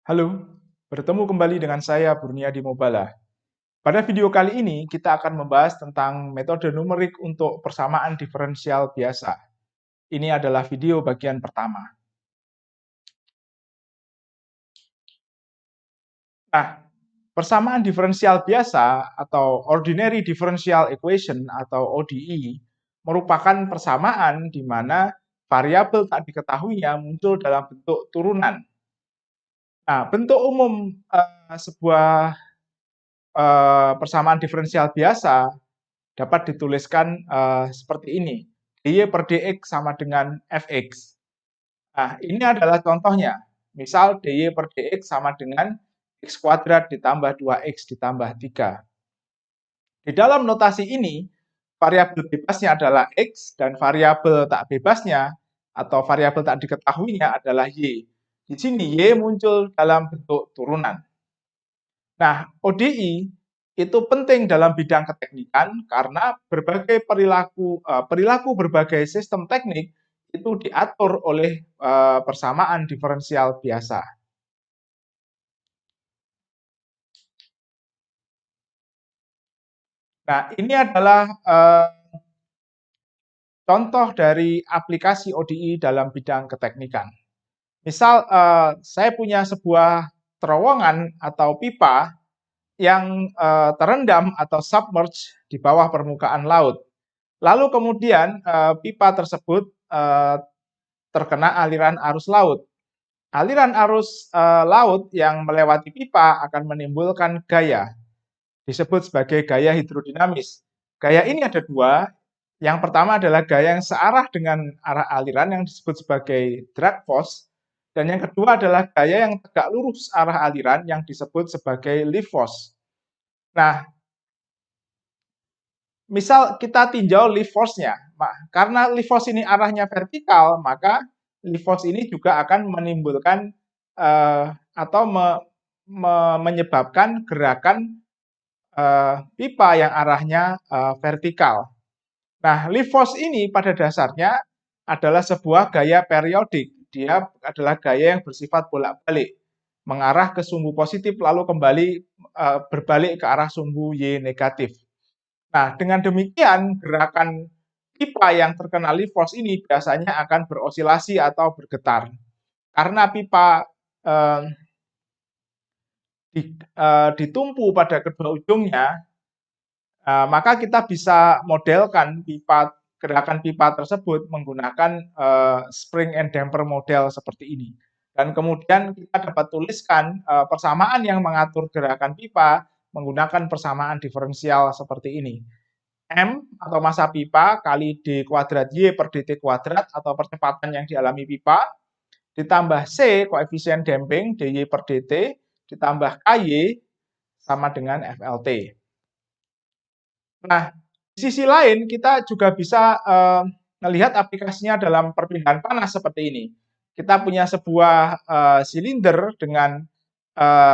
Halo, bertemu kembali dengan saya Burniadi Mobala. Pada video kali ini kita akan membahas tentang metode numerik untuk persamaan diferensial biasa. Ini adalah video bagian pertama. Nah, persamaan diferensial biasa atau ordinary differential equation atau ODE merupakan persamaan di mana variabel tak diketahuinya muncul dalam bentuk turunan. Nah, bentuk umum sebuah persamaan diferensial biasa dapat dituliskan seperti ini. dy per dx sama dengan fx. Nah, ini adalah contohnya. Misal dy per dx sama dengan x kuadrat ditambah 2x ditambah 3. Di dalam notasi ini, variabel bebasnya adalah x dan variabel tak bebasnya atau variabel tak diketahuinya adalah y. Di sini y muncul dalam bentuk turunan. Nah, ODI itu penting dalam bidang keteknikan karena berbagai perilaku berbagai sistem teknik itu diatur oleh persamaan diferensial biasa. Nah, ini adalah contoh dari aplikasi ODI dalam bidang keteknikan. Misal, saya punya sebuah terowongan atau pipa yang terendam atau submerge di bawah permukaan laut. Lalu kemudian pipa tersebut terkena aliran arus laut. Aliran arus laut yang melewati pipa akan menimbulkan gaya, disebut sebagai gaya hidrodinamis. Gaya ini ada dua. Yang pertama adalah gaya yang searah dengan arah aliran yang disebut sebagai drag force, dan yang kedua adalah gaya yang tegak lurus arah aliran yang disebut sebagai lift force. Nah, misal kita tinjau lift force-nya. Karena lift force ini arahnya vertikal, maka lift force ini juga akan menimbulkan atau menyebabkan gerakan pipa yang arahnya vertikal. Nah, lift force ini pada dasarnya adalah sebuah gaya periodik. Dia adalah gaya yang bersifat bolak-balik, mengarah ke sumbu positif lalu kembali berbalik ke arah sumbu Y negatif. Nah, dengan demikian gerakan pipa yang terkena lift force ini biasanya akan berosilasi atau bergetar. Karena pipa ditumpu pada kedua ujungnya, maka kita bisa modelkan gerakan pipa tersebut menggunakan spring and damper model seperti ini. Dan kemudian kita dapat tuliskan persamaan yang mengatur gerakan pipa menggunakan persamaan diferensial seperti ini. M atau massa pipa kali D kuadrat Y per dt kuadrat atau percepatan yang dialami pipa, ditambah C koefisien damping dy per dt, ditambah KY sama dengan FLT. Nah, di sisi lain kita juga bisa melihat aplikasinya dalam perpindahan panas seperti ini. Kita punya sebuah silinder dengan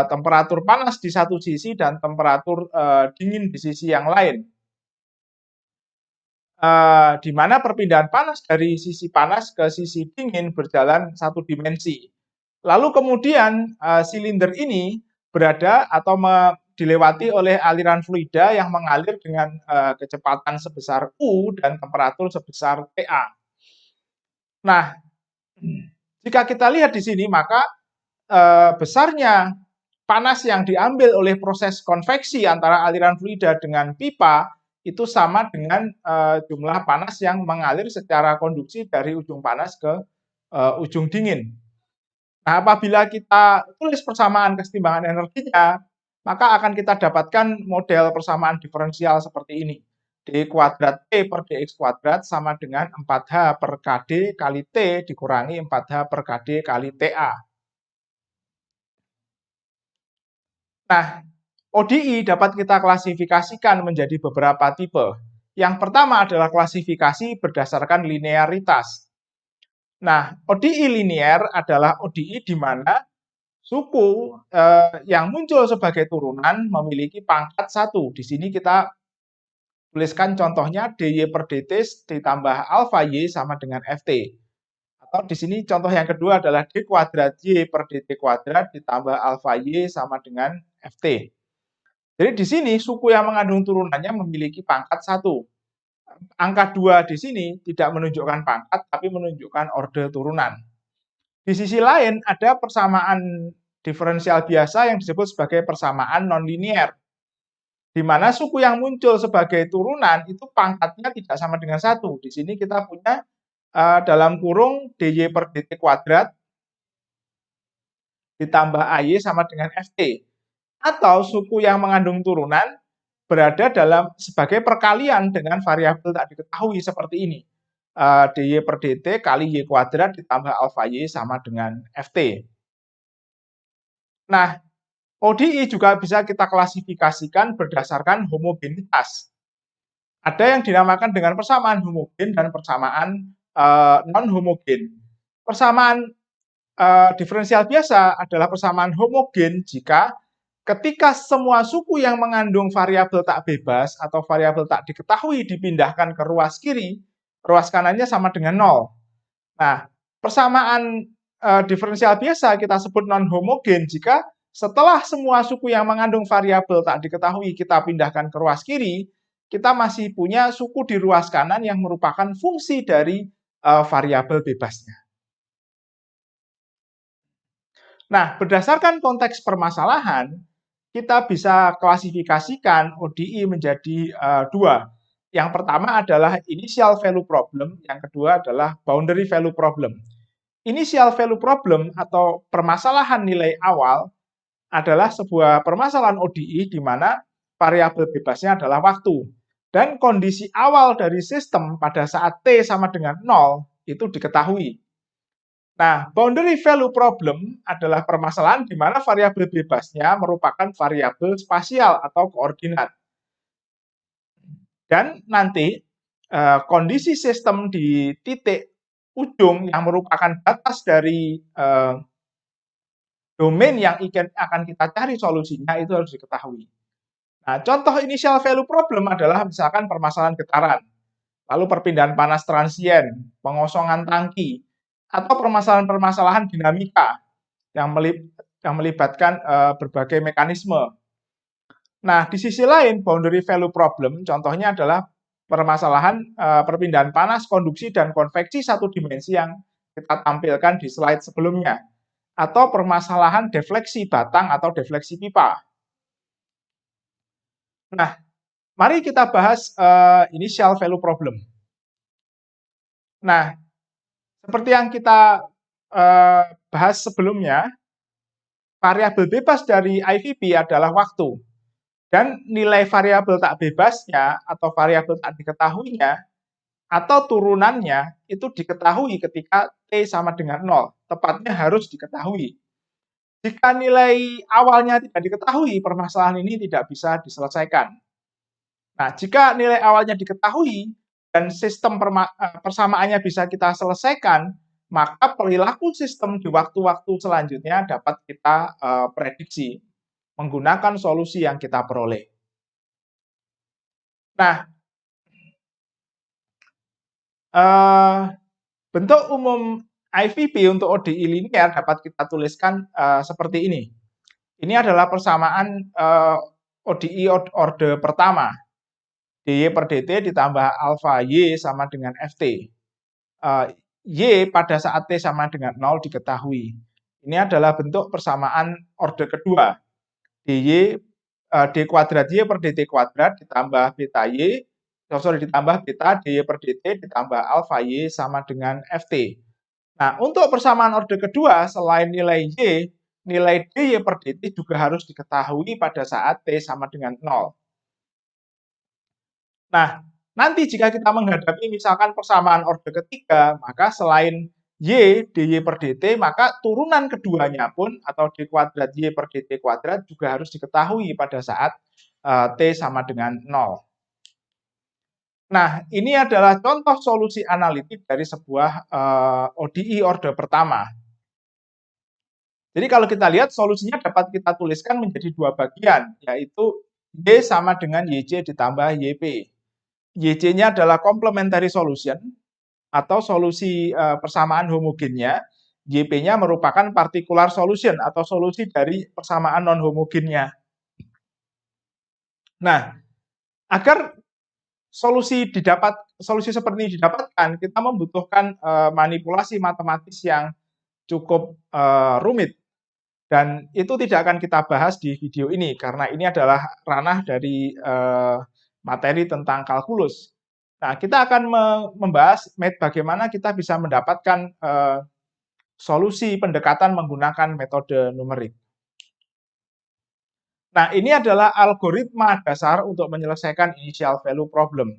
temperatur panas di satu sisi dan temperatur dingin di sisi yang lain. Di mana perpindahan panas dari sisi panas ke sisi dingin berjalan satu dimensi. Lalu kemudian silinder ini berada atau dilewati oleh aliran fluida yang mengalir dengan kecepatan sebesar U dan temperatur sebesar TA. Nah, jika kita lihat di sini maka besarnya panas yang diambil oleh proses konveksi antara aliran fluida dengan pipa itu sama dengan jumlah panas yang mengalir secara konduksi dari ujung panas ke ujung dingin. Nah, apabila kita tulis persamaan kesetimbangan energinya, maka akan kita dapatkan model persamaan diferensial seperti ini. D kuadrat T per dx kuadrat sama dengan 4H per KD kali T dikurangi 4H per KD kali TA. Nah, ODI dapat kita klasifikasikan menjadi beberapa tipe. Yang pertama adalah klasifikasi berdasarkan linearitas. Nah, ODI linear adalah ODI di mana suku yang muncul sebagai turunan memiliki pangkat 1. Di sini kita tuliskan contohnya dy per dt ditambah alpha y sama dengan ft. Atau di sini contoh yang kedua adalah D kuadrat Y per DT kuadrat ditambah alfa Y sama dengan FT. Jadi di sini suku yang mengandung turunannya memiliki pangkat 1. Angka 2 di sini tidak menunjukkan pangkat, tapi menunjukkan orde turunan. Di sisi lain, ada persamaan diferensial biasa yang disebut sebagai persamaan nonlinier, di mana suku yang muncul sebagai turunan itu pangkatnya tidak sama dengan 1. Di sini kita punya dalam kurung DY per DT kuadrat ditambah AY sama dengan FT. Atau suku yang mengandung turunan berada dalam sebagai perkalian dengan variabel tak diketahui seperti ini. DY per DT kali Y kuadrat ditambah alfa Y sama dengan FT. Nah, ODI juga bisa kita klasifikasikan berdasarkan homogenitas. Ada yang dinamakan dengan persamaan homogen dan persamaan non-homogen. Persamaan diferensial biasa adalah persamaan homogen jika ketika semua suku yang mengandung variabel tak bebas atau variabel tak diketahui dipindahkan ke ruas kiri, ruas kanannya sama dengan 0. Nah, persamaan diferensial biasa kita sebut non-homogen jika setelah semua suku yang mengandung variabel tak diketahui kita pindahkan ke ruas kiri, kita masih punya suku di ruas kanan yang merupakan fungsi dari variabel bebasnya. Nah, berdasarkan konteks permasalahan, kita bisa klasifikasikan ODI menjadi dua. Yang pertama adalah initial value problem, yang kedua adalah boundary value problem. Initial value problem atau permasalahan nilai awal adalah sebuah permasalahan ODI di mana variabel bebasnya adalah waktu. Dan kondisi awal dari sistem pada saat T sama dengan 0 itu diketahui. Nah, boundary value problem adalah permasalahan di mana variabel bebasnya merupakan variabel spasial atau koordinat. Dan nanti kondisi sistem di titik ujung yang merupakan batas dari domain yang akan kita cari solusinya itu harus diketahui. Nah, contoh initial value problem adalah misalkan permasalahan getaran, lalu perpindahan panas transien, pengosongan tangki, atau permasalahan-permasalahan dinamika yang melibatkan berbagai mekanisme. Nah, di sisi lain, boundary value problem, contohnya adalah permasalahan perpindahan panas, konduksi, dan konveksi satu dimensi yang kita tampilkan di slide sebelumnya. Atau permasalahan defleksi batang atau defleksi pipa. Nah, mari kita bahas initial value problem. Nah, seperti yang kita bahas sebelumnya, variabel bebas dari IVP adalah waktu. Dan nilai variabel tak bebasnya atau variabel tak diketahuinya atau turunannya itu diketahui ketika T sama dengan 0. Tepatnya harus diketahui. Jika nilai awalnya tidak diketahui, permasalahan ini tidak bisa diselesaikan. Nah, jika nilai awalnya diketahui dan sistem persamaannya bisa kita selesaikan, maka perilaku sistem di waktu-waktu selanjutnya dapat kita prediksi menggunakan solusi yang kita peroleh. Nah, bentuk umum IVP untuk ODI linear dapat kita tuliskan seperti ini. Ini adalah persamaan ODI orde pertama. DY per DT ditambah alfa Y sama dengan FT. Y pada saat T sama dengan 0 diketahui. Ini adalah bentuk persamaan orde kedua. D kuadrat Y per DT kuadrat ditambah beta Y, ditambah beta DY per DT ditambah alfa Y sama dengan FT. Nah, untuk persamaan orde kedua, selain nilai Y, nilai DY per DT juga harus diketahui pada saat T sama dengan 0. Nah, nanti jika kita menghadapi misalkan persamaan orde ketiga, maka selain Y, DY per DT, maka turunan keduanya pun atau D kuadrat Y per DT kuadrat juga harus diketahui pada saat T sama dengan 0. Nah, ini adalah contoh solusi analitik dari sebuah ODI orde pertama. Jadi kalau kita lihat solusinya dapat kita tuliskan menjadi dua bagian, yaitu Y sama dengan YC ditambah YP. YC-nya adalah complementary solution, atau solusi persamaan homogennya, YP-nya merupakan particular solution atau solusi dari persamaan non homogennya. Nah, agar solusi seperti ini didapatkan, kita membutuhkan manipulasi matematis yang cukup rumit, dan itu tidak akan kita bahas di video ini karena ini adalah ranah dari materi tentang kalkulus. Nah, kita akan membahas bagaimana kita bisa mendapatkan solusi pendekatan menggunakan metode numerik. Nah, ini adalah algoritma dasar untuk menyelesaikan initial value problem.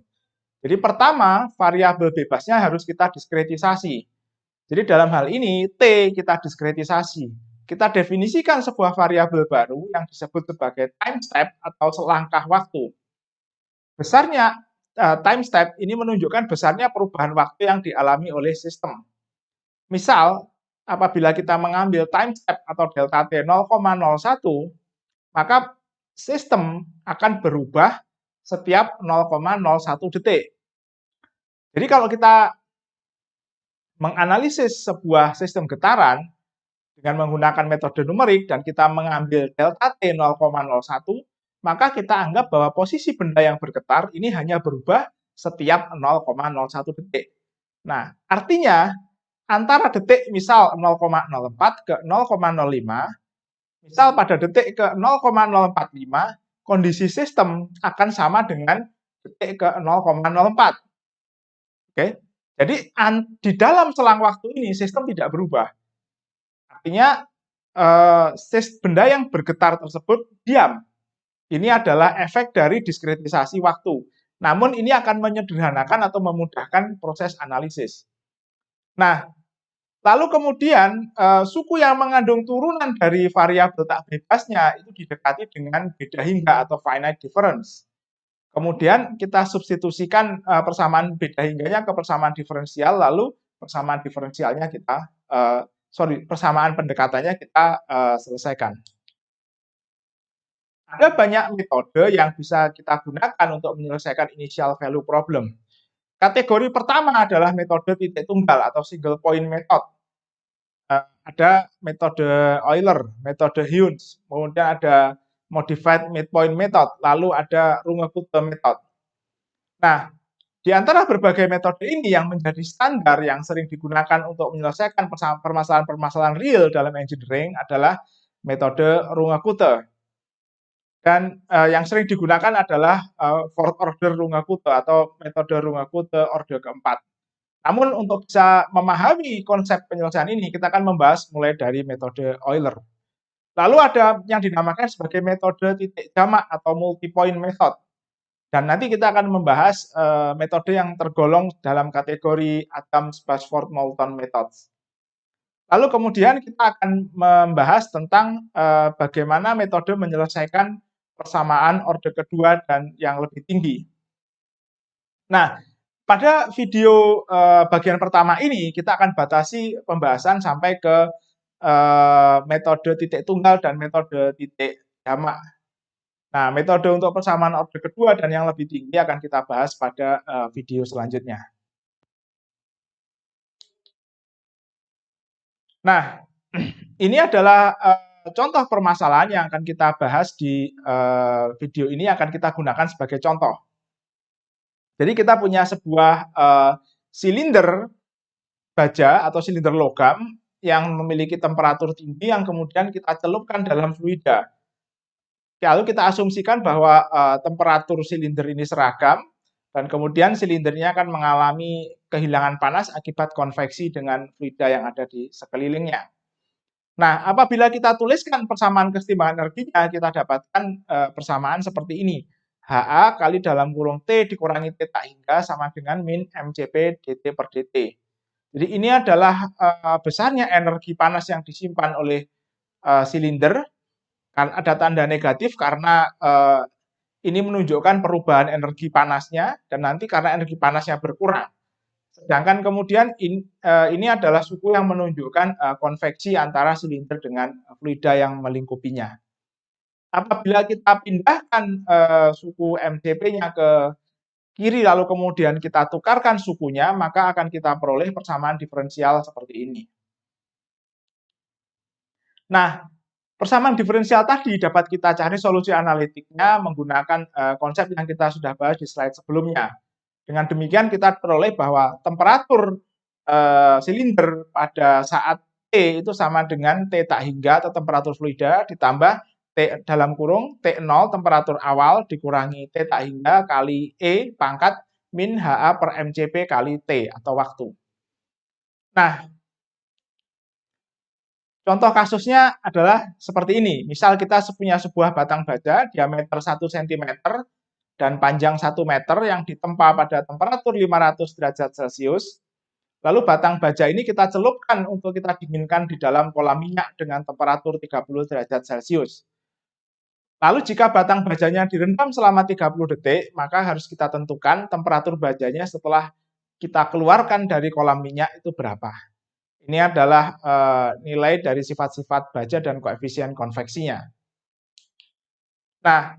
Jadi pertama, variabel bebasnya harus kita diskretisasi. Jadi dalam hal ini, T kita diskretisasi. Kita definisikan sebuah variabel baru yang disebut sebagai time step atau selangkah waktu. Besarnya time step ini menunjukkan besarnya perubahan waktu yang dialami oleh sistem. Misal, apabila kita mengambil time step atau delta T 0,01, maka sistem akan berubah setiap 0,01 detik. Jadi kalau kita menganalisis sebuah sistem getaran dengan menggunakan metode numerik dan kita mengambil delta T 0,01, maka kita anggap bahwa posisi benda yang bergetar ini hanya berubah setiap 0,01 detik. Nah, artinya antara detik misal 0,04 ke 0,05, misal pada detik ke 0,045, kondisi sistem akan sama dengan detik ke 0,04. Oke, jadi di dalam selang waktu ini sistem tidak berubah. Artinya benda yang bergetar tersebut diam. Ini adalah efek dari diskretisasi waktu. Namun ini akan menyederhanakan atau memudahkan proses analisis. Nah, lalu kemudian suku yang mengandung turunan dari variabel tak bebasnya itu didekati dengan beda hingga atau finite difference. Kemudian kita substitusikan persamaan beda hingganya ke persamaan diferensial, lalu persamaan diferensialnya persamaan pendekatannya kita selesaikan. Ada banyak metode yang bisa kita gunakan untuk menyelesaikan initial value problem. Kategori pertama adalah metode titik tunggal atau single point method. Ada metode Euler, metode Huygens, kemudian ada modified midpoint method, lalu ada Runge-Kutta method. Nah, di antara berbagai metode ini yang menjadi standar yang sering digunakan untuk menyelesaikan permasalahan-permasalahan real dalam engineering adalah metode Runge-Kutta. Dan yang sering digunakan adalah fourth order Runge-Kutta atau metode Runge-Kutta orde keempat. Namun untuk bisa memahami konsep penyelesaian ini, kita akan membahas mulai dari metode Euler. Lalu ada yang dinamakan sebagai metode titik jamak atau multi-point method. Dan nanti kita akan membahas metode yang tergolong dalam kategori Adams-Basford-Moulton methods. Lalu kemudian kita akan membahas tentang bagaimana metode menyelesaikan persamaan orde kedua dan yang lebih tinggi. Nah, pada video bagian pertama ini kita akan batasi pembahasan sampai ke metode titik tunggal dan metode titik jamak. Nah, metode untuk persamaan orde kedua dan yang lebih tinggi akan kita bahas pada video selanjutnya. Nah, ini adalah contoh permasalahan yang akan kita bahas di video ini, akan kita gunakan sebagai contoh. Jadi kita punya sebuah silinder baja atau silinder logam yang memiliki temperatur tinggi yang kemudian kita celupkan dalam fluida. Lalu kita asumsikan bahwa temperatur silinder ini seragam dan kemudian silindernya akan mengalami kehilangan panas akibat konveksi dengan fluida yang ada di sekelilingnya. Nah, apabila kita tuliskan persamaan kesetimbangan energinya, kita dapatkan persamaan seperti ini. HA kali dalam kurung T dikurangi T tak hingga sama dengan min MCP dt per dt. Jadi ini adalah besarnya energi panas yang disimpan oleh silinder. Ada tanda negatif karena ini menunjukkan perubahan energi panasnya, dan nanti karena energi panasnya berkurang. Sedangkan kemudian ini adalah suku yang menunjukkan konveksi antara silinder dengan fluida yang melingkupinya. Apabila kita pindahkan suku MCP-nya ke kiri lalu kemudian kita tukarkan sukunya, maka akan kita peroleh persamaan diferensial seperti ini. Nah, persamaan diferensial tadi dapat kita cari solusi analitiknya menggunakan konsep yang kita sudah bahas di slide sebelumnya. Dengan demikian kita peroleh bahwa temperatur silinder pada saat T itu sama dengan T tak hingga atau temperatur fluida ditambah T dalam kurung T0 temperatur awal dikurangi T tak hingga kali E pangkat min HA per MCP kali T atau waktu. Nah, contoh kasusnya adalah seperti ini. Misal kita punya sebuah batang baja diameter 1 cm dan panjang 1 meter yang ditempa pada temperatur 500 derajat Celcius. Lalu batang baja ini kita celupkan untuk kita dinginkan di dalam kolam minyak dengan temperatur 30 derajat Celcius. Lalu jika batang bajanya direndam selama 30 detik, maka harus kita tentukan temperatur bajanya setelah kita keluarkan dari kolam minyak itu berapa. Ini adalah nilai dari sifat-sifat baja dan koefisien konveksinya. Nah,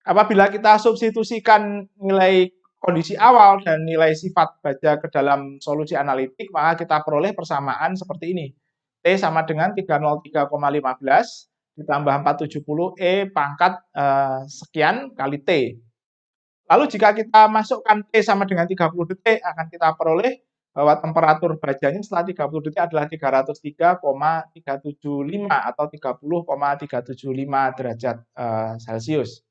apabila kita substitusikan nilai kondisi awal dan nilai sifat baja ke dalam solusi analitik, maka kita peroleh persamaan seperti ini. T sama dengan 303,15 ditambah 470 E pangkat sekian kali T. Lalu jika kita masukkan T sama dengan 30 detik, akan kita peroleh bahwa temperatur bajanya setelah 30 detik adalah 303,375 atau 30,375 derajat Celcius.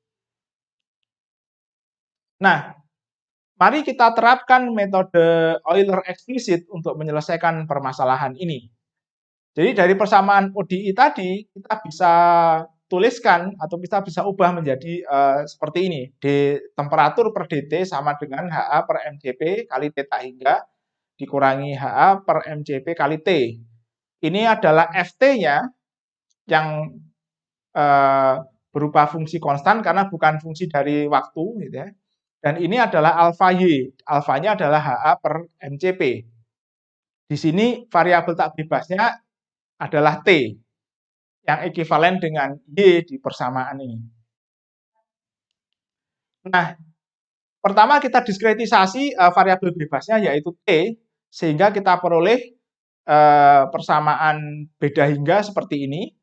Nah, mari kita terapkan metode Euler eksplisit untuk menyelesaikan permasalahan ini. Jadi dari persamaan ODI tadi, kita bisa tuliskan atau kita bisa ubah menjadi seperti ini. D temperatur per dt sama dengan HA per MCP kali T tak hingga dikurangi HA per MCP kali T. Ini adalah Ft-nya yang berupa fungsi konstan karena bukan fungsi dari waktu, gitu ya. Dan ini adalah alfa Y. Alfanya adalah HA per MCP. Di sini variabel tak bebasnya adalah T, yang ekivalen dengan Y di persamaan ini. Nah, pertama kita diskretisasi variabel bebasnya yaitu T, sehingga kita peroleh persamaan beda hingga seperti ini.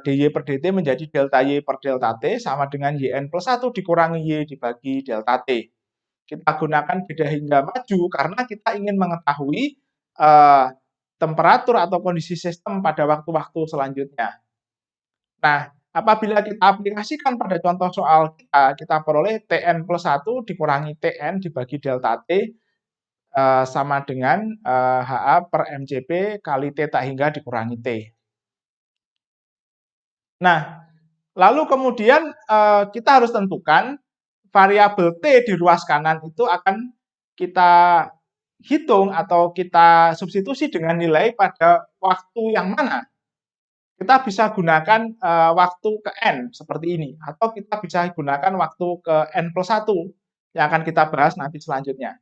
dy per dt menjadi delta y per delta t sama dengan yn plus 1 dikurangi y dibagi delta t. Kita gunakan beda hingga maju karena kita ingin mengetahui temperatur atau kondisi sistem pada waktu-waktu selanjutnya. Nah, apabila kita aplikasikan pada contoh soal kita peroleh Tn plus 1 dikurangi Tn dibagi delta T sama dengan HA per MCP kali T tak hingga dikurangi T. Nah, lalu kemudian kita harus tentukan variabel T di ruas kanan itu akan kita hitung atau kita substitusi dengan nilai pada waktu yang mana. Kita bisa gunakan waktu ke N seperti ini, atau kita bisa gunakan waktu ke N plus 1 yang akan kita bahas nanti selanjutnya.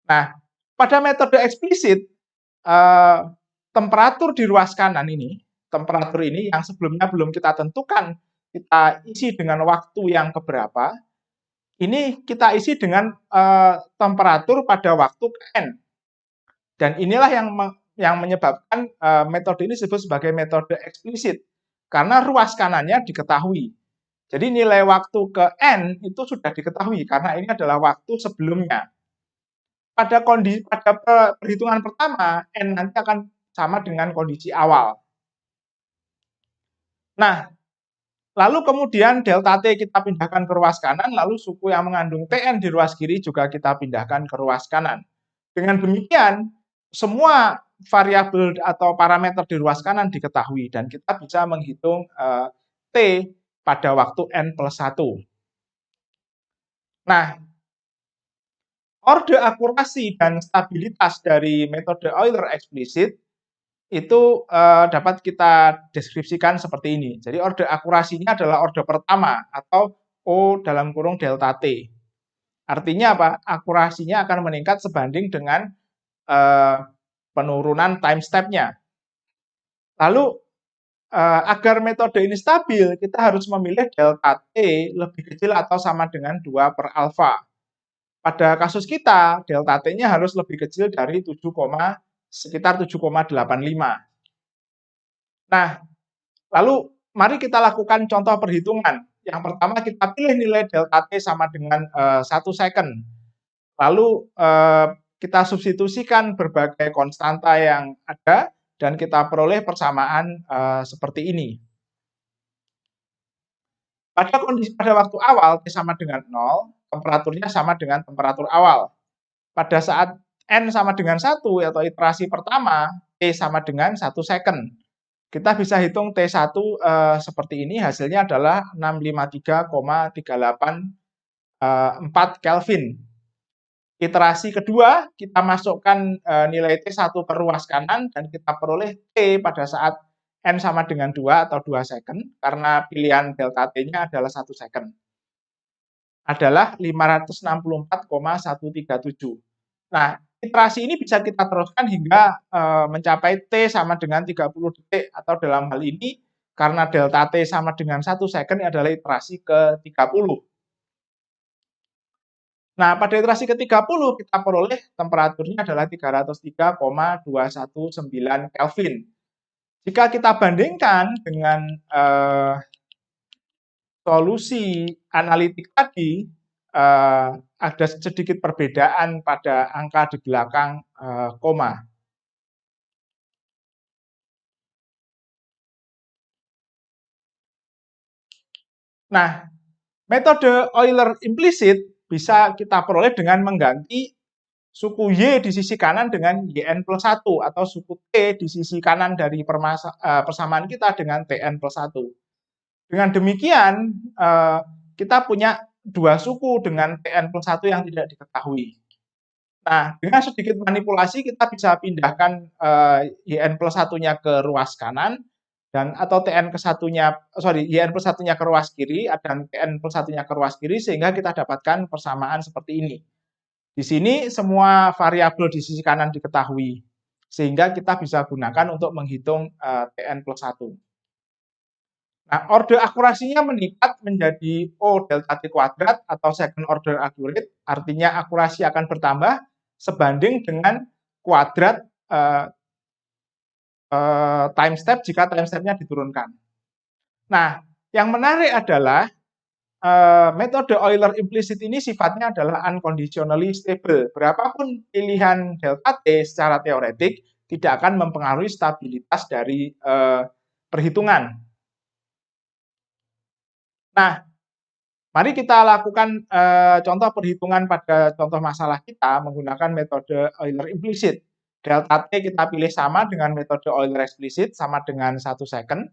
Nah, pada metode eksplisit, temperatur di ruas kanan ini, temperatur ini yang sebelumnya belum kita tentukan, kita isi dengan waktu yang keberapa, ini kita isi dengan temperatur pada waktu ke N. Dan inilah yang menyebabkan metode ini disebut sebagai metode eksplisit, karena ruas kanannya diketahui. Jadi nilai waktu ke N itu sudah diketahui, karena ini adalah waktu sebelumnya. Pada perhitungan pertama, N nanti akan sama dengan kondisi awal. Nah, lalu kemudian delta T kita pindahkan ke ruas kanan, lalu suku yang mengandung Tn di ruas kiri juga kita pindahkan ke ruas kanan. Dengan demikian, semua variabel atau parameter di ruas kanan diketahui, dan kita bisa menghitung T pada waktu N plus 1. Nah, orde akurasi dan stabilitas dari metode Euler eksplisit itu dapat kita deskripsikan seperti ini. Jadi orde akurasinya adalah orde pertama atau O dalam kurung delta T. Artinya apa? Akurasinya akan meningkat sebanding dengan penurunan time step-nya. Lalu agar metode ini stabil, kita harus memilih delta T lebih kecil atau sama dengan 2 per alfa. pada kasus kita, delta T-nya harus lebih kecil dari sekitar 7,85. Nah, lalu mari kita lakukan contoh perhitungan. Yang pertama kita pilih nilai delta T sama dengan 1 second. Lalu kita substitusikan berbagai konstanta yang ada dan kita peroleh persamaan seperti ini. Pada waktu awal T sama dengan 0, temperaturnya sama dengan temperatur awal. Pada saat N sama dengan 1 atau iterasi pertama, T sama dengan 1 second. Kita bisa hitung T1 seperti ini, hasilnya adalah 653,384 Kelvin. Iterasi kedua, kita masukkan nilai T1 ke ruas kanan dan kita peroleh T pada saat N sama dengan 2 atau 2 second, karena pilihan delta T-nya adalah 1 second. Adalah 564,137. Nah, iterasi ini bisa kita teruskan hingga mencapai T sama dengan 30 detik, atau dalam hal ini, karena delta T sama dengan 1 second adalah iterasi ke-30. Nah, pada iterasi ke-30 kita peroleh temperaturnya adalah 303,219 Kelvin. Jika kita bandingkan dengan solusi analitik tadi, ada sedikit perbedaan pada angka di belakang koma. Nah, metode Euler implisit bisa kita peroleh dengan mengganti suku Y di sisi kanan dengan YN plus 1, atau suku T di sisi kanan dari persamaan kita dengan TN plus 1. Dengan demikian, kita punya dua suku dengan TN plus 1 yang tidak diketahui. Nah, dengan sedikit manipulasi kita bisa pindahkan YN plus 1-nya ke ruas kanan, dan atau YN plus 1-nya ke ruas kiri, dan TN plus 1-nya ke ruas kiri, sehingga kita dapatkan persamaan seperti ini. Di sini semua variabel di sisi kanan diketahui, sehingga kita bisa gunakan untuk menghitung TN plus 1. Nah, order akurasinya meningkat menjadi O delta T kuadrat atau second order accurate, artinya akurasi akan bertambah sebanding dengan kuadrat time step jika time step-nya diturunkan. Nah, yang menarik adalah metode Euler implicit ini sifatnya adalah unconditionally stable. Berapapun pilihan delta T secara teoretik tidak akan mempengaruhi stabilitas dari perhitungan. Nah, mari kita lakukan contoh perhitungan pada contoh masalah kita menggunakan metode Euler implicit. Delta T kita pilih sama dengan metode Euler explicit, sama dengan 1 second.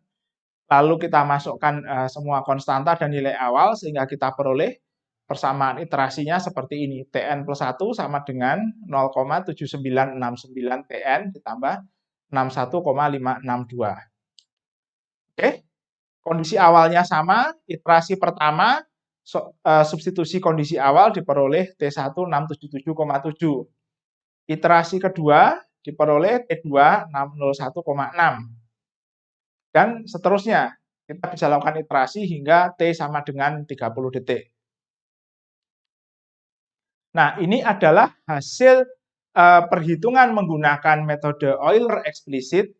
Lalu kita masukkan semua konstanta dan nilai awal sehingga kita peroleh persamaan iterasinya seperti ini. Tn plus 1 sama dengan 0,7969 Tn ditambah 61,562. Oke, kondisi awalnya sama, iterasi pertama substitusi kondisi awal diperoleh T1 677,7. Iterasi kedua diperoleh T2 601,6. Dan seterusnya, kita bisa lakukan iterasi hingga T sama dengan 30 detik. Nah, ini adalah hasil perhitungan menggunakan metode Euler explicit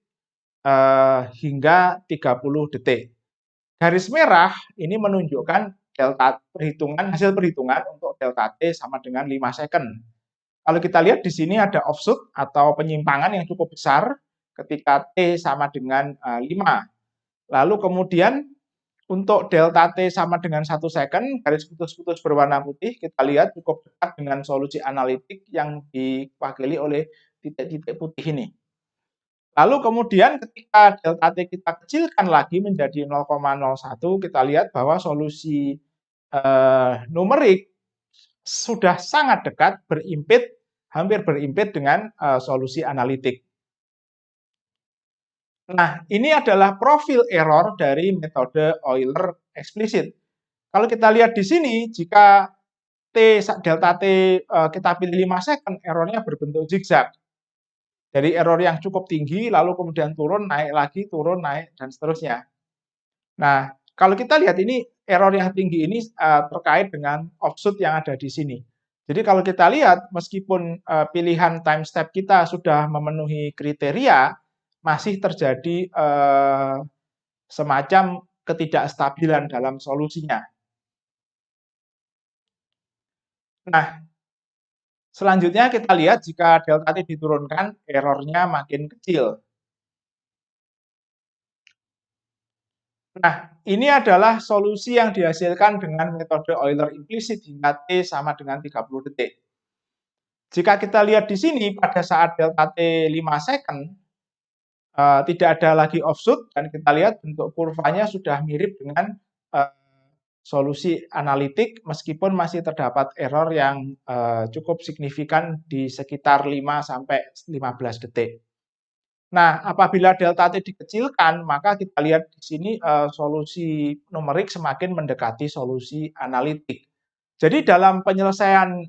hingga 30 detik. Garis merah ini menunjukkan hasil perhitungan untuk delta T sama dengan 5 second. Kalau kita lihat di sini ada offshoot atau penyimpangan yang cukup besar ketika T sama dengan 5. Lalu kemudian untuk delta T sama dengan 1 second, garis putus-putus berwarna putih, kita lihat cukup dekat dengan solusi analitik yang diwakili oleh titik-titik putih ini. Lalu kemudian ketika delta T kita kecilkan lagi menjadi 0,01, kita lihat bahwa solusi numerik sudah sangat dekat, hampir berimpit dengan solusi analitik. Nah, ini adalah profil error dari metode Euler explicit. Kalau kita lihat di sini, jika delta T kita pilih 5 second, errornya berbentuk zigzag. Dari error yang cukup tinggi, lalu kemudian turun, naik lagi, turun, naik, dan seterusnya. Nah, kalau kita lihat ini, error yang tinggi ini terkait dengan offshoot yang ada di sini. Jadi kalau kita lihat, meskipun pilihan time step kita sudah memenuhi kriteria, masih terjadi semacam ketidakstabilan dalam solusinya. Nah, selanjutnya kita lihat jika delta t diturunkan, errornya makin kecil. Nah, ini adalah solusi yang dihasilkan dengan metode Euler implisit hingga T sama dengan 30 detik. Jika kita lihat di sini, pada saat delta T 5 second, tidak ada lagi offshoot, dan kita lihat bentuk kurvanya sudah mirip dengan solusi analitik, meskipun masih terdapat error yang cukup signifikan di sekitar 5-15 detik. Nah, apabila delta T dikecilkan, maka kita lihat di sini solusi numerik semakin mendekati solusi analitik. Jadi dalam penyelesaian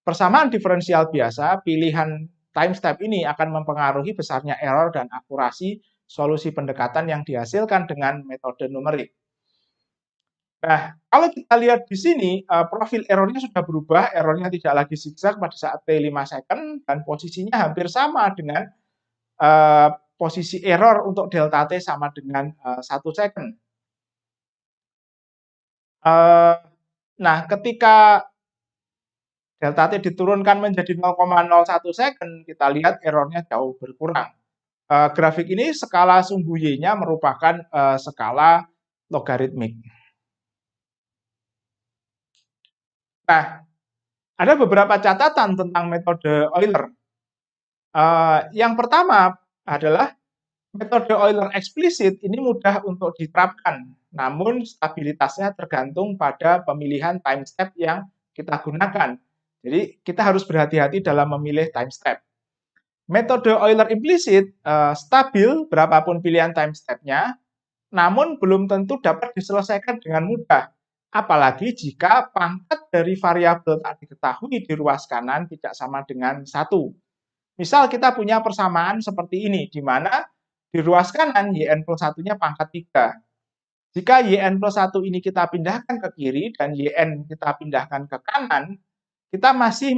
persamaan diferensial biasa, pilihan time step ini akan mempengaruhi besarnya error dan akurasi solusi pendekatan yang dihasilkan dengan metode numerik. Nah, kalau kita lihat di sini, profil errornya sudah berubah, errornya tidak lagi zigzag pada saat T5 second, dan posisinya hampir sama dengan posisi error untuk delta T sama dengan 1 second. Nah, ketika delta T diturunkan menjadi 0,01 second, kita lihat errornya jauh berkurang. Grafik ini skala sumbu Y-nya merupakan skala logaritmik. Nah, ada beberapa catatan tentang metode Euler. Yang pertama adalah metode Euler eksplisit ini mudah untuk diterapkan, namun stabilitasnya tergantung pada pemilihan time step yang kita gunakan. Jadi kita harus berhati-hati dalam memilih time step. Metode Euler implisit stabil berapapun pilihan time step-nya, namun belum tentu dapat diselesaikan dengan mudah. Apalagi jika pangkat dari variabel tak diketahui di ruas kanan tidak sama dengan 1. Misal kita punya persamaan seperti ini, di mana di ruas kanan yn plus 1-nya pangkat 3. Jika yn plus 1 ini kita pindahkan ke kiri dan yn kita pindahkan ke kanan, kita masih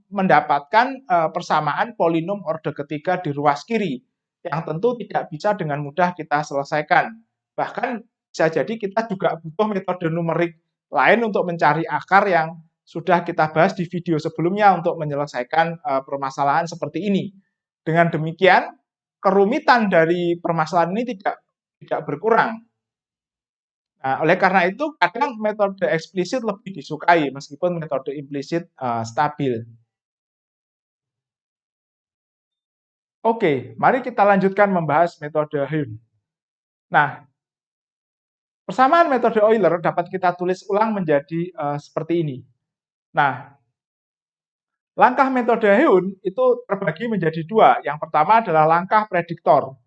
mendapatkan persamaan polinom orde ketiga di ruas kiri, yang tentu tidak bisa dengan mudah kita selesaikan. Bahkan bisa jadi kita juga butuh metode numerik lain untuk mencari akar yang sudah kita bahas di video sebelumnya untuk menyelesaikan permasalahan seperti ini. Dengan demikian, kerumitan dari permasalahan ini tidak berkurang. Nah, oleh karena itu, kadang metode eksplisit lebih disukai, meskipun metode implisit stabil. Oke, mari kita lanjutkan membahas metode Hume. Nah, persamaan metode Euler dapat kita tulis ulang menjadi seperti ini. Nah, langkah metode Hume itu terbagi menjadi dua. Yang pertama adalah langkah prediktor.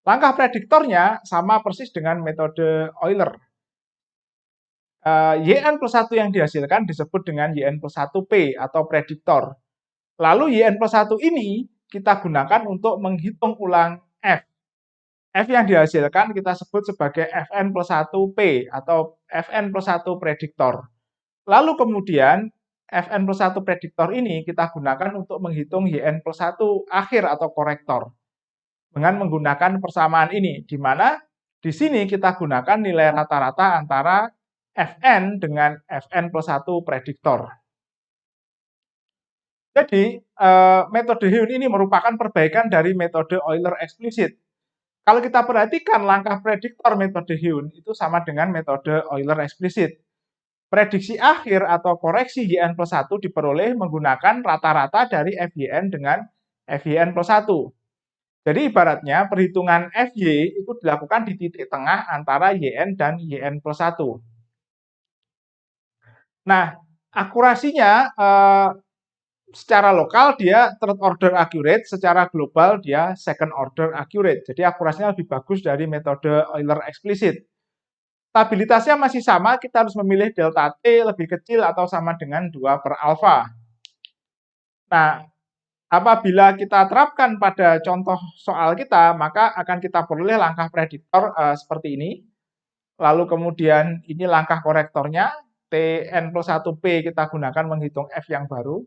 Langkah prediktornya sama persis dengan metode Euler. Yn plus 1 yang dihasilkan disebut dengan Yn plus 1P atau prediktor. Lalu Yn plus 1 ini kita gunakan untuk menghitung ulang F. F yang dihasilkan kita sebut sebagai Fn plus 1P atau Fn plus 1 prediktor. Lalu kemudian Fn plus 1 prediktor ini kita gunakan untuk menghitung Yn plus 1 akhir atau korektor. Dengan menggunakan persamaan ini, di mana di sini kita gunakan nilai rata-rata antara Fn dengan Fn plus 1 prediktor. Jadi, metode Hume ini merupakan perbaikan dari metode Euler eksplisit. Kalau kita perhatikan langkah prediktor metode Hume itu sama dengan metode Euler eksplisit. Prediksi akhir atau koreksi Yn plus 1 diperoleh menggunakan rata-rata dari Fyn dengan Fyn plus 1. Jadi ibaratnya perhitungan Fy itu dilakukan di titik tengah antara Yn dan Yn plus 1. Nah, akurasinya secara lokal dia third order accurate, secara global dia second order accurate. Jadi akurasinya lebih bagus dari metode Euler eksplisit. Stabilitasnya masih sama, kita harus memilih delta T lebih kecil atau sama dengan 2 per alfa. Nah, apabila kita terapkan pada contoh soal kita, maka akan kita peroleh langkah prediktor seperti ini. Lalu kemudian ini langkah korektornya. Tn plus 1P kita gunakan menghitung F yang baru.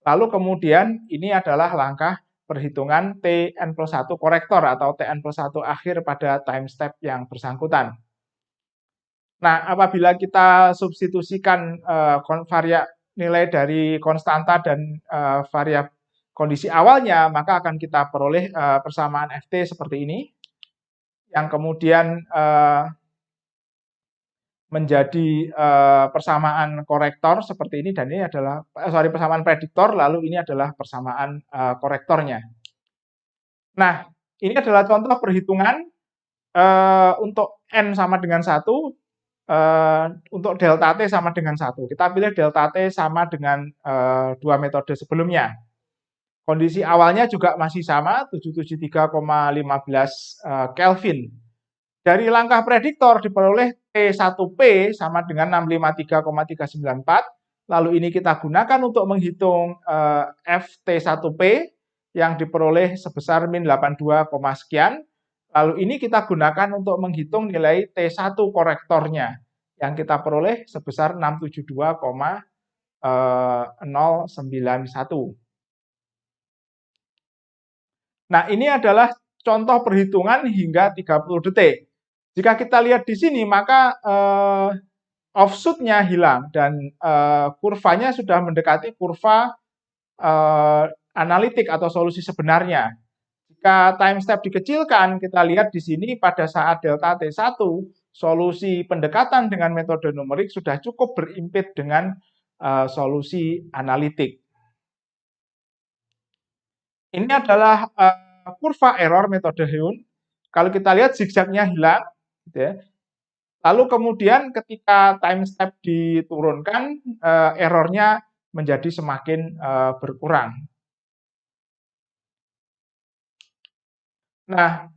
Lalu kemudian ini adalah langkah perhitungan Tn plus 1 korektor atau Tn plus 1 akhir pada time step yang bersangkutan. Nah, apabila kita substitusikan nilai dari konstanta dan variabel kondisi awalnya, maka akan kita peroleh persamaan Ft seperti ini, yang kemudian menjadi persamaan korektor seperti ini, dan ini adalah persamaan prediktor, lalu ini adalah persamaan korektornya. Nah, ini adalah contoh perhitungan untuk n sama dengan 1, untuk delta T sama dengan 1. Kita pilih delta T sama dengan dua metode sebelumnya. Kondisi awalnya juga masih sama, 773,15 Kelvin. Dari langkah prediktor diperoleh T1P sama dengan 653,394. Lalu ini kita gunakan untuk menghitung FT1P yang diperoleh sebesar min 82, sekian. Lalu ini kita gunakan untuk menghitung nilai T1 korektornya yang kita peroleh sebesar 672,091. Nah, ini adalah contoh perhitungan hingga 30 detik. Jika kita lihat di sini, maka offshoot-nya hilang dan kurvanya sudah mendekati kurva analitik atau solusi sebenarnya. Jika time step dikecilkan, kita lihat di sini pada saat delta T1, solusi pendekatan dengan metode numerik sudah cukup berimpit dengan solusi analitik. Ini adalah kurva error metode Heun. Kalau kita lihat zigzagnya hilang, gitu ya. Lalu kemudian ketika time step diturunkan, errornya menjadi semakin berkurang. Nah,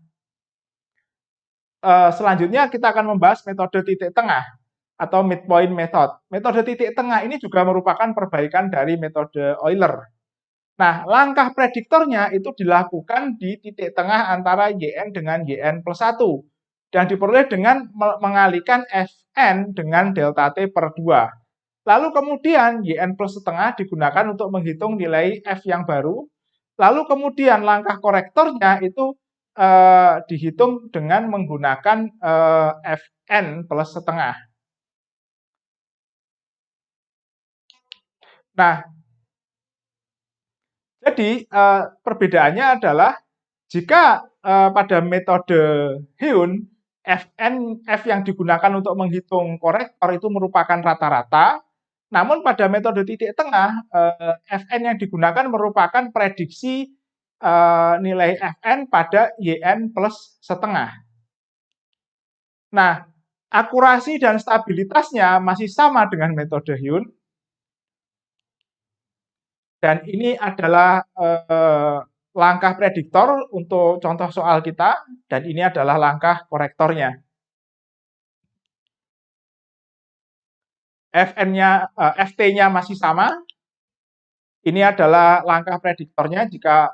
selanjutnya kita akan membahas metode titik tengah atau midpoint method. Metode titik tengah ini juga merupakan perbaikan dari metode Euler. Nah, langkah prediktornya itu dilakukan di titik tengah antara Yn dengan Yn plus 1. Dan diperoleh dengan mengalihkan Fn dengan delta T per 2. Lalu kemudian Yn plus setengah digunakan untuk menghitung nilai F yang baru. Lalu kemudian langkah korektornya itu dihitung dengan menggunakan Fn plus setengah. Nah, jadi perbedaannya adalah jika pada metode Heun, F yang digunakan untuk menghitung korektor itu merupakan rata-rata, namun pada metode titik tengah, Fn yang digunakan merupakan prediksi nilai Fn pada Yn plus setengah. Nah, akurasi dan stabilitasnya masih sama dengan metode Heun. Dan ini adalah langkah prediktor untuk contoh soal kita, dan ini adalah langkah korektornya. Ft-nya masih sama. Ini adalah langkah prediktornya jika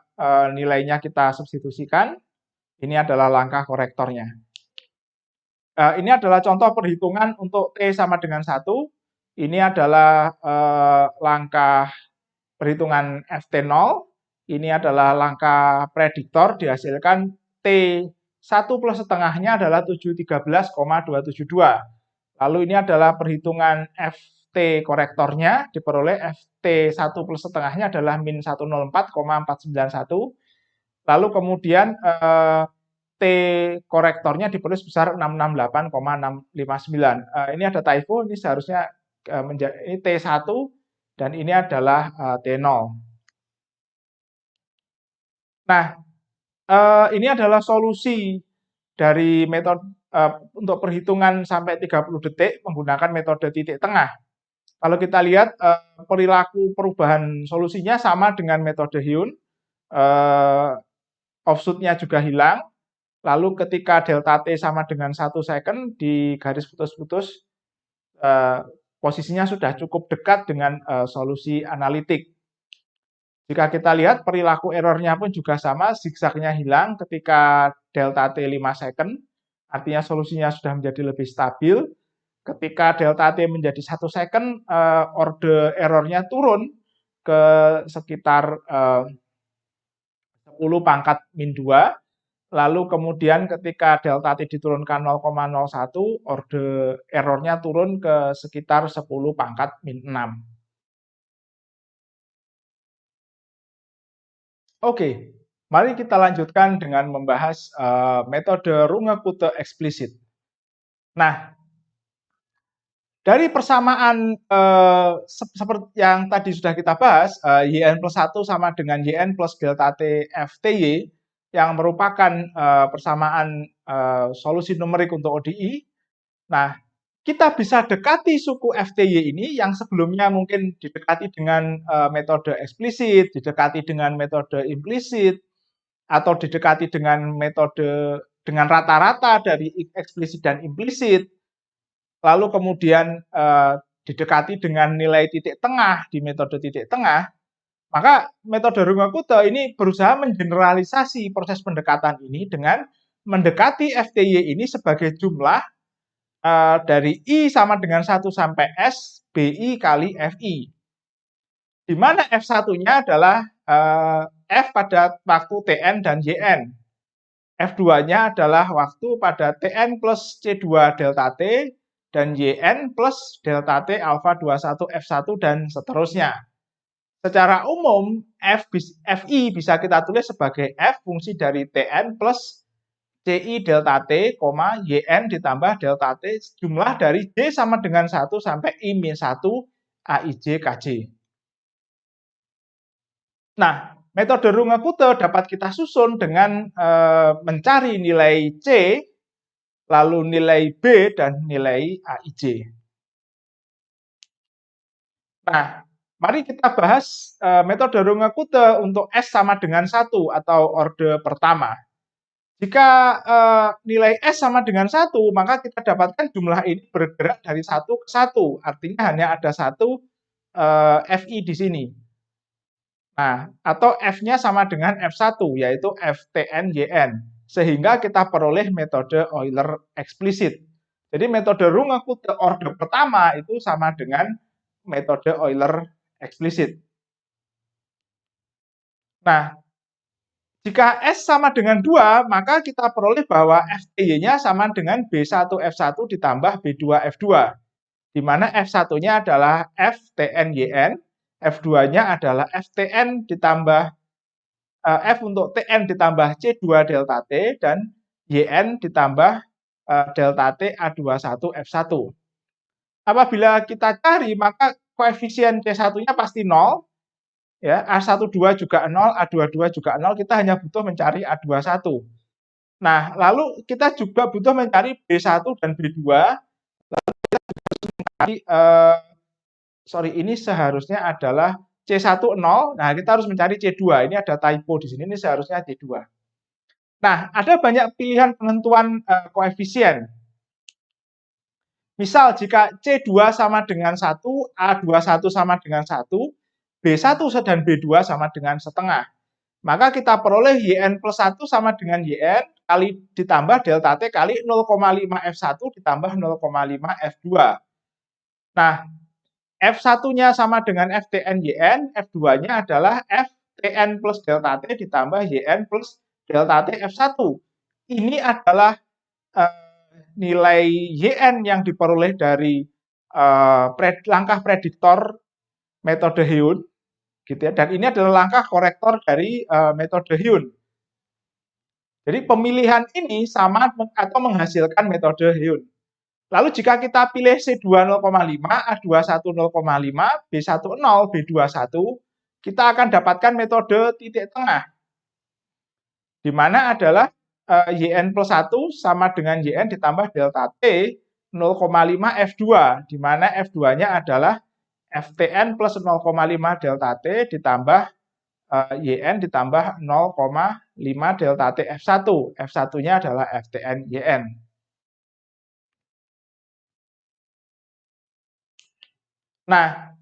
nilainya kita substitusikan. Ini adalah langkah korektornya. Ini adalah contoh perhitungan untuk T sama dengan 1. Ini adalah langkah perhitungan Ft0, ini adalah langkah prediktor dihasilkan T1 plus setengahnya adalah 713,272. Lalu ini adalah perhitungan Ft korektornya, diperoleh Ft1 plus setengahnya adalah min 104,491. Lalu kemudian T korektornya diperoleh sebesar 668,659. Ini ada typo, ini seharusnya menjadi ini T1 dan ini adalah T0. Nah, ini adalah solusi dari metode untuk perhitungan sampai 30 detik menggunakan metode titik tengah. Kalau kita lihat perilaku perubahan solusinya sama dengan metode Heun, offshoot-nya juga hilang. Lalu ketika delta T sama dengan 1 second di garis putus-putus, posisinya sudah cukup dekat dengan solusi analitik. Jika kita lihat perilaku errornya pun juga sama, zigzagnya hilang ketika delta T 5 second, artinya solusinya sudah menjadi lebih stabil. Ketika delta T menjadi 1 second, order error-nya turun ke sekitar 10 pangkat min 2, lalu kemudian ketika delta T diturunkan 0,01, order error-nya turun ke sekitar 10 pangkat min 6. Oke, mari kita lanjutkan dengan membahas metode Runge-Kutta eksplisit. Nah, dari persamaan seperti yang tadi sudah kita bahas, YN plus 1 sama dengan YN plus delta T FTY, yang merupakan persamaan solusi numerik untuk ODI. Nah, kita bisa dekati suku FTY ini yang sebelumnya mungkin didekati dengan metode eksplisit, didekati dengan metode implisit, atau didekati dengan metode dengan rata-rata dari eksplisit dan implisit. Lalu kemudian didekati dengan nilai titik tengah di metode titik tengah, maka metode Runge-Kutta ini berusaha mengeneralisasi proses pendekatan ini dengan mendekati FTY ini sebagai jumlah dari I sama dengan 1 sampai S BI kali FI. Di mana F1-nya adalah F pada waktu Tn dan Yn. F2-nya adalah waktu pada Tn plus C2 delta T dan Yn plus delta T alpha 21 F1 dan seterusnya. Secara umum, Fi bisa kita tulis sebagai F fungsi dari Tn plus Ci delta T, Yn ditambah delta T jumlah dari J sama dengan 1 sampai I-1 Aij Kj. Nah, metode Runge-Kutta dapat kita susun dengan mencari nilai C, lalu nilai B, dan nilai Aij. Nah, mari kita bahas metode Runge-Kutta untuk S sama dengan 1 atau orde pertama. Jika nilai S sama dengan 1, maka kita dapatkan jumlah ini bergerak dari 1 ke 1. Artinya hanya ada satu Fi di sini. Nah, atau F-nya sama dengan F1, yaitu Ftn-Yn. Sehingga kita peroleh metode Euler eksplisit. Jadi metode Runge-Kutta orde pertama itu sama dengan metode Euler eksplisit. Nah, jika S sama dengan 2, maka kita peroleh bahwa Fty-nya sama dengan B1F1 ditambah B2F2. Di mana F1-nya adalah Ftn-Yn, F2-nya adalah Ftn ditambah F untuk Tn ditambah C2 delta T dan Yn ditambah delta T A21F1. Apabila kita cari, maka koefisien C1-nya pasti 0, ya, A12 juga 0, A22 juga 0, kita hanya butuh mencari A21. Nah, lalu kita juga butuh mencari B1 dan B2, lalu kita juga harus mencari ini seharusnya adalah C1 0, nah kita harus mencari C2, ini ada typo di sini, ini seharusnya C2. Nah, ada banyak pilihan penentuan koefisien. Misal jika C2 sama dengan 1, A21 sama dengan 1, B1 dan B2 sama dengan setengah. Maka kita peroleh Yn plus 1 sama dengan Yn kali ditambah delta T kali 0,5 F1 ditambah 0,5 F2. Nah, F1-nya sama dengan Ftn-Yn, F2-nya adalah Ftn plus delta T ditambah Yn plus delta T F1. Ini adalah nilai Yn yang diperoleh dari langkah prediktor metode Heun, gitu ya. Dan ini adalah langkah korektor dari metode Heun. Jadi pemilihan ini sama atau menghasilkan metode Heun. Lalu jika kita pilih C2 0,5, A21 0,5, B1 0, B2 1, kita akan dapatkan metode titik tengah. Di mana adalah Yn plus 1 sama dengan Yn ditambah delta T 0,5 F2, di mana F2-nya adalah Ftn plus 0,5 delta T ditambah Yn ditambah 0,5 delta T F1. F1-nya adalah Ftn-Yn. Nah,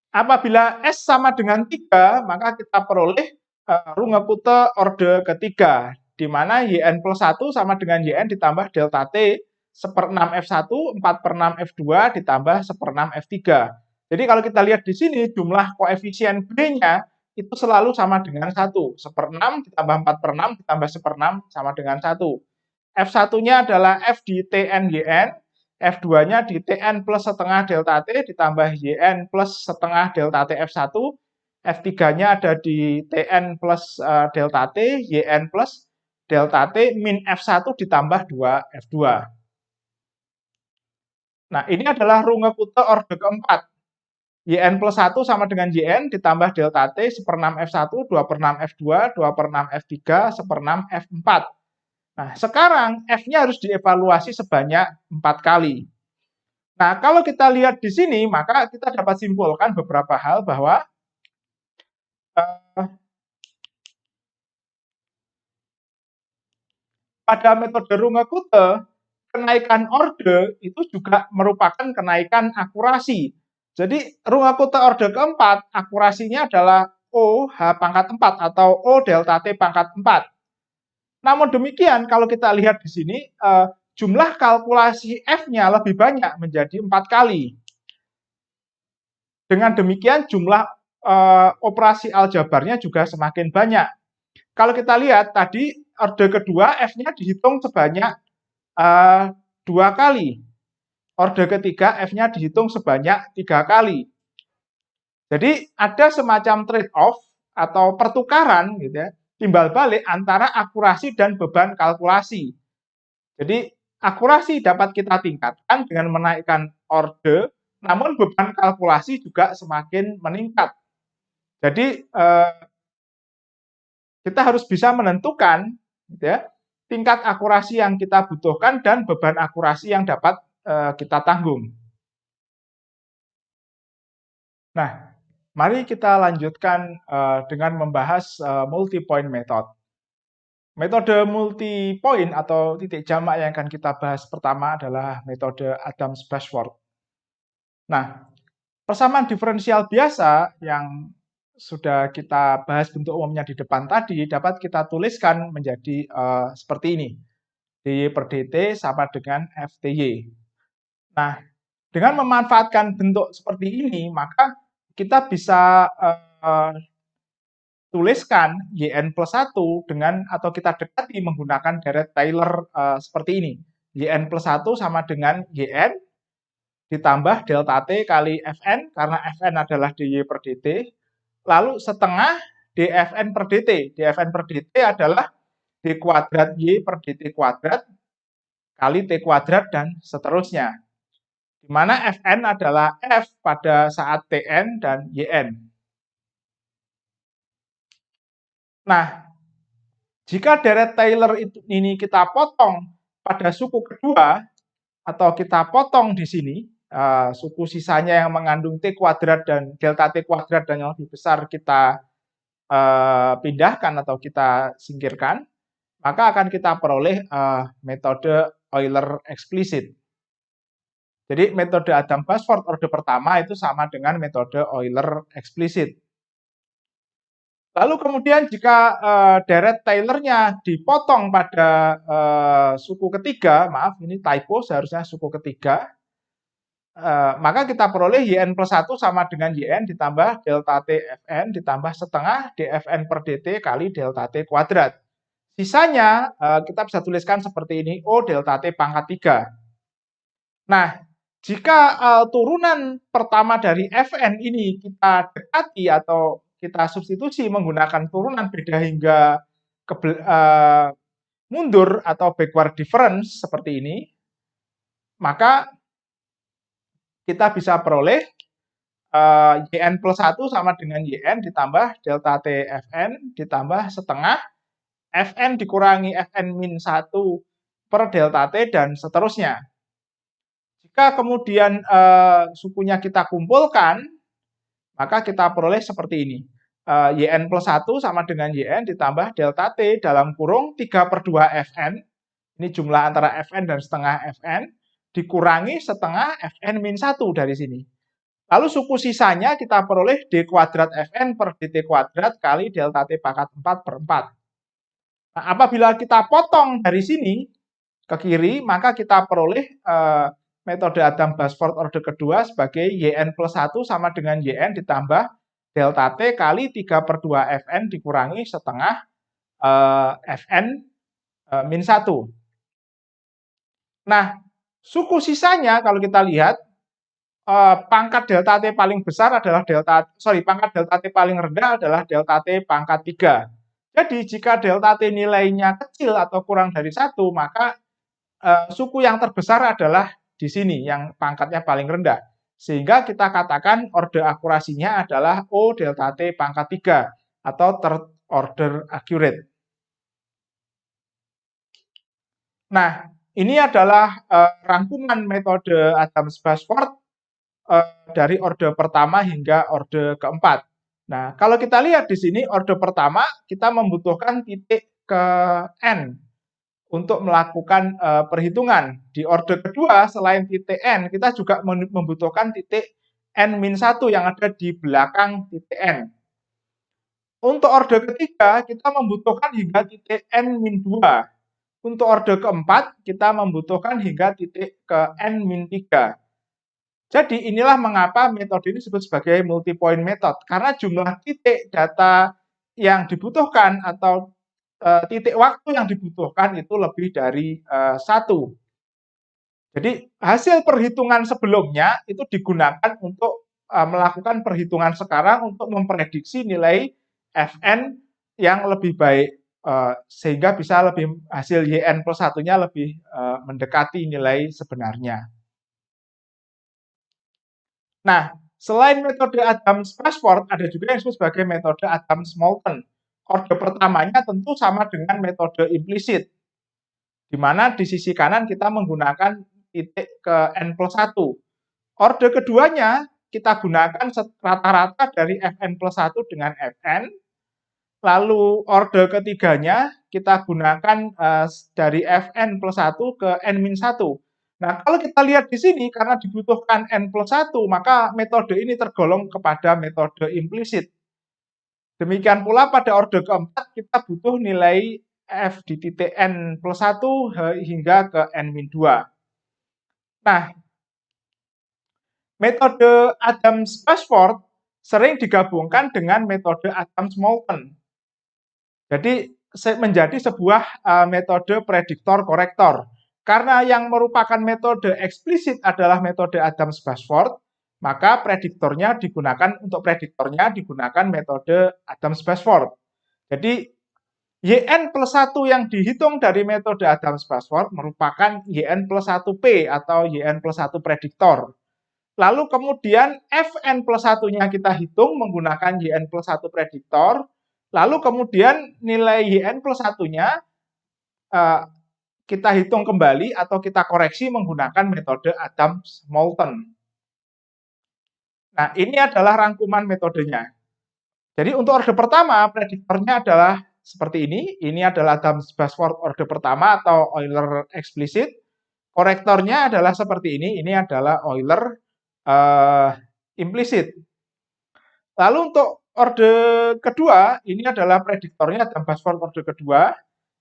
apabila S sama dengan 3, maka kita peroleh Runge-Kutta orde ketiga, di mana Yn plus 1 sama dengan Yn ditambah delta T 1/6 F1, 4/6 F2 ditambah 1/6 F3. Jadi kalau kita lihat di sini jumlah koefisien B-nya itu selalu sama dengan 1. 1/6 ditambah 4/6 ditambah 1/6 sama dengan 1. F1-nya adalah F di Tn YN, F2-nya di Tn plus setengah delta T ditambah YN plus setengah delta T F1, F3-nya ada di Tn plus delta T, YN plus delta T min F1 ditambah 2 F2. Nah, ini adalah runge Kute orde keempat. YN plus 1 sama dengan YN ditambah delta T 1/6 F1, 2/6 F2, 2/6 F3, 1/6 F4. Nah, sekarang F-nya harus dievaluasi sebanyak 4 kali. Nah, kalau kita lihat di sini, maka kita dapat simpulkan beberapa hal bahwa pada metode runge Kute, kenaikan orde itu juga merupakan kenaikan akurasi. Jadi, runge Kute orde keempat, akurasinya adalah OH pangkat 4 atau O delta T pangkat 4. Namun demikian, kalau kita lihat di sini, jumlah kalkulasi F-nya lebih banyak, menjadi 4 kali. Dengan demikian, jumlah operasi aljabarnya juga semakin banyak. Kalau kita lihat tadi, orde kedua F-nya dihitung sebanyak 2 kali. Orde ketiga F-nya dihitung sebanyak 3 kali. Jadi ada semacam trade-off atau pertukaran gitu ya, timbal balik antara akurasi dan beban kalkulasi. Jadi akurasi dapat kita tingkatkan dengan menaikkan orde, namun beban kalkulasi juga semakin meningkat. Jadi kita harus bisa menentukan gitu ya, tingkat akurasi yang kita butuhkan dan beban akurasi yang dapat kita tanggung. Nah, mari kita lanjutkan dengan membahas multi-point method. Metode multi-point atau titik jamak yang akan kita bahas pertama adalah metode Adams-Bashforth. Nah, persamaan diferensial biasa yang sudah kita bahas bentuk umumnya di depan tadi dapat kita tuliskan menjadi seperti ini. dy per dt sama dengan ftY. Nah, dengan memanfaatkan bentuk seperti ini, maka kita bisa tuliskan YN plus 1 dengan, atau kita dekati menggunakan deret Taylor seperti ini. YN plus 1 sama dengan YN ditambah delta T kali Fn, karena Fn adalah dy per dt, lalu setengah dfn per dt. dfn per dt adalah d kuadrat y per dt kuadrat kali t kuadrat dan seterusnya. Di mana Fn adalah F pada saat Tn dan Yn. Nah, jika deret Taylor ini kita potong pada suku kedua, atau kita potong di sini, suku sisanya yang mengandung T kuadrat dan delta T kuadrat dan yang lebih besar kita pindahkan atau kita singkirkan, maka akan kita peroleh metode Euler eksplisit. Jadi metode Adams-Bashforth orde pertama itu sama dengan metode Euler eksplisit. Lalu kemudian jika deret Taylor-nya dipotong pada suku ketiga, maaf ini typo, seharusnya suku ketiga, maka kita peroleh YN plus 1 sama dengan YN ditambah delta T Fn ditambah setengah dfn per dt kali delta T kuadrat. Sisanya kita bisa tuliskan seperti ini, O delta T pangkat 3. Nah, jika turunan pertama dari Fn ini kita dekati atau kita substitusi menggunakan turunan beda hingga mundur atau backward difference seperti ini, maka kita bisa peroleh YN plus 1 sama dengan YN ditambah delta T Fn ditambah setengah Fn dikurangi Fn min 1 per delta T dan seterusnya. Jika kemudian sukunya kita kumpulkan, maka kita peroleh seperti ini. YN plus 1 sama dengan YN ditambah delta T dalam kurung 3/2 Fn. Ini jumlah antara Fn dan setengah Fn. Dikurangi setengah Fn min 1 dari sini. Lalu suku sisanya kita peroleh d kuadrat Fn per dt kuadrat kali delta T pangkat 4/4. Nah, apabila kita potong dari sini, ke kiri, maka kita peroleh metode Adam-Basford orde kedua sebagai YN plus 1 sama dengan YN ditambah delta T kali 3/2 Fn dikurangi setengah Fn min 1. Nah, suku sisanya kalau kita lihat, pangkat delta T paling besar adalah pangkat delta T paling rendah adalah delta T pangkat 3. Jadi, jika delta T nilainya kecil atau kurang dari 1, maka suku yang terbesar adalah di sini, yang pangkatnya paling rendah. Sehingga kita katakan orde akurasinya adalah O delta T pangkat 3 atau third order accurate. Nah, ini adalah rangkuman metode Adams-Basford dari orde pertama hingga orde keempat. Nah, kalau kita lihat di sini, orde pertama kita membutuhkan titik ke N untuk melakukan perhitungan. Di orde kedua, selain titik N, kita juga membutuhkan titik N-1 yang ada di belakang titik N. Untuk orde ketiga, kita membutuhkan hingga titik N-2. Untuk orde keempat, kita membutuhkan hingga titik ke N-3. Jadi inilah mengapa metode ini disebut sebagai multi-point method, karena jumlah titik data yang dibutuhkan atau titik waktu yang dibutuhkan itu lebih dari 1. Jadi hasil perhitungan sebelumnya itu digunakan untuk melakukan perhitungan sekarang untuk memprediksi nilai Fn yang lebih baik, sehingga bisa lebih hasil Yn plus 1-nya lebih mendekati nilai sebenarnya. Nah, selain metode Adams-Basford, ada juga yang disebut sebagai metode Adams-Moulton. Orde pertamanya tentu sama dengan metode implisit, di mana di sisi kanan kita menggunakan titik ke N plus 1. Orde keduanya kita gunakan rata-rata dari Fn plus 1 dengan Fn. Lalu orde ketiganya kita gunakan dari Fn plus 1 ke N-1. Nah, kalau kita lihat di sini, karena dibutuhkan N plus 1, maka metode ini tergolong kepada metode implisit. Demikian pula pada orde keempat, kita butuh nilai F di titik N plus 1 hingga ke N-2. Nah, metode Adams-Basford sering digabungkan dengan metode Adams-Moulton. Jadi, menjadi sebuah metode prediktor-korektor. Karena yang merupakan metode eksplisit adalah metode Adams-Basford, maka prediktornya digunakan metode Adams-Basford. Jadi, Yn plus 1 yang dihitung dari metode Adams-Basford merupakan Yn plus 1P atau Yn plus 1 prediktor. Lalu kemudian Fn plus 1-nya kita hitung menggunakan Yn plus 1 prediktor. Lalu kemudian nilai Yn plus 1-nya kita hitung kembali atau kita koreksi menggunakan metode Adams-Moulton. Nah, ini adalah rangkuman metodenya. Jadi untuk orde pertama, prediktornya adalah seperti ini. Ini adalah Adams-Basford orde pertama atau Euler eksplisit. Korektornya adalah seperti ini. Ini adalah Euler implisit. Lalu untuk orde kedua, ini adalah prediktornya Adams-Basford orde kedua.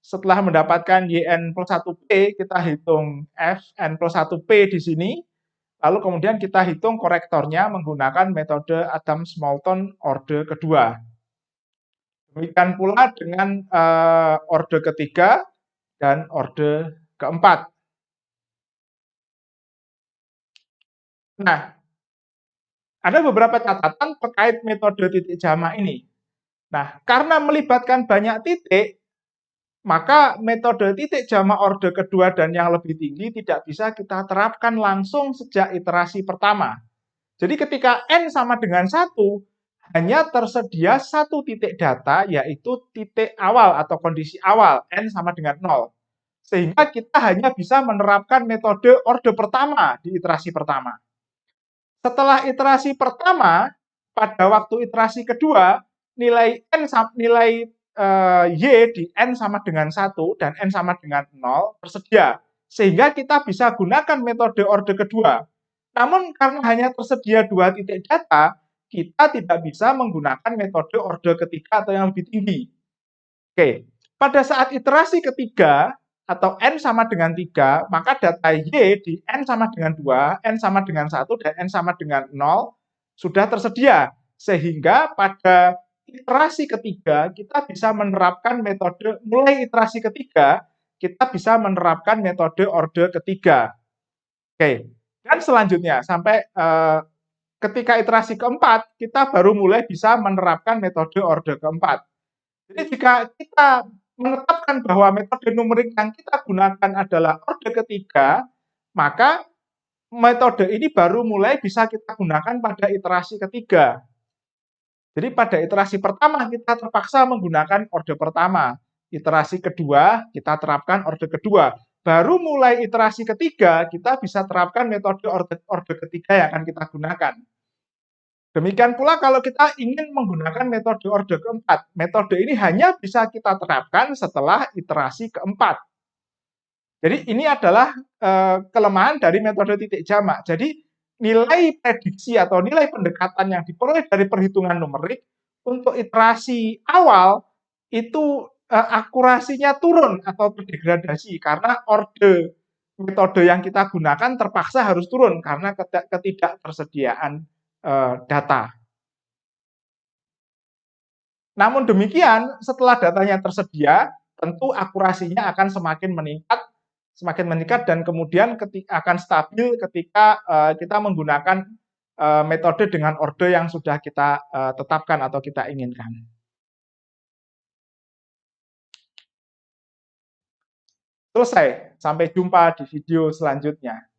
Setelah mendapatkan Yn plus 1P, kita hitung Fn plus 1P di sini. Lalu kemudian kita hitung korektornya menggunakan metode Adams-Moulton orde kedua. Demikian pula dengan orde ketiga dan orde keempat. Nah, ada beberapa catatan terkait metode titik jama ini. Nah, karena melibatkan banyak titik, maka metode titik jama orde kedua dan yang lebih tinggi tidak bisa kita terapkan langsung sejak iterasi pertama. Jadi ketika N sama dengan 1, hanya tersedia satu titik data, yaitu titik awal atau kondisi awal, N sama dengan 0. Sehingga kita hanya bisa menerapkan metode orde pertama di iterasi pertama. Setelah iterasi pertama, pada waktu iterasi kedua, nilai Y di N sama dengan 1 dan N sama dengan 0 tersedia. Sehingga kita bisa gunakan metode orde kedua. Namun karena hanya tersedia 2 titik data, kita tidak bisa menggunakan metode orde ketiga atau yang lebih tinggi. Oke, pada saat iterasi ketiga atau N sama dengan 3, maka data Y di N sama dengan 2, N sama dengan 1, dan N sama dengan 0 sudah tersedia. Sehingga pada iterasi ketiga, kita bisa menerapkan metode, mulai iterasi ketiga, kita bisa menerapkan metode orde ketiga. Oke, dan selanjutnya sampai ketika iterasi keempat, kita baru mulai bisa menerapkan metode orde keempat. Jadi jika kita menetapkan bahwa metode numerik yang kita gunakan adalah orde ketiga, maka metode ini baru mulai bisa kita gunakan pada iterasi ketiga. Jadi pada iterasi pertama kita terpaksa menggunakan orde pertama. Iterasi kedua kita terapkan orde kedua. Baru mulai iterasi ketiga kita bisa terapkan metode orde ketiga yang akan kita gunakan. Demikian pula kalau kita ingin menggunakan metode orde keempat. Metode ini hanya bisa kita terapkan setelah iterasi keempat. Jadi ini adalah kelemahan dari metode titik jamak. Jadi nilai prediksi atau nilai pendekatan yang diperoleh dari perhitungan numerik untuk iterasi awal itu akurasinya turun atau berdegradasi karena orde metode yang kita gunakan terpaksa harus turun karena ketidaktersediaan data. Namun demikian, setelah datanya tersedia, tentu akurasinya akan semakin meningkat dan kemudian akan stabil ketika kita menggunakan metode dengan orde yang sudah kita tetapkan atau kita inginkan. Selesai. Sampai jumpa di video selanjutnya.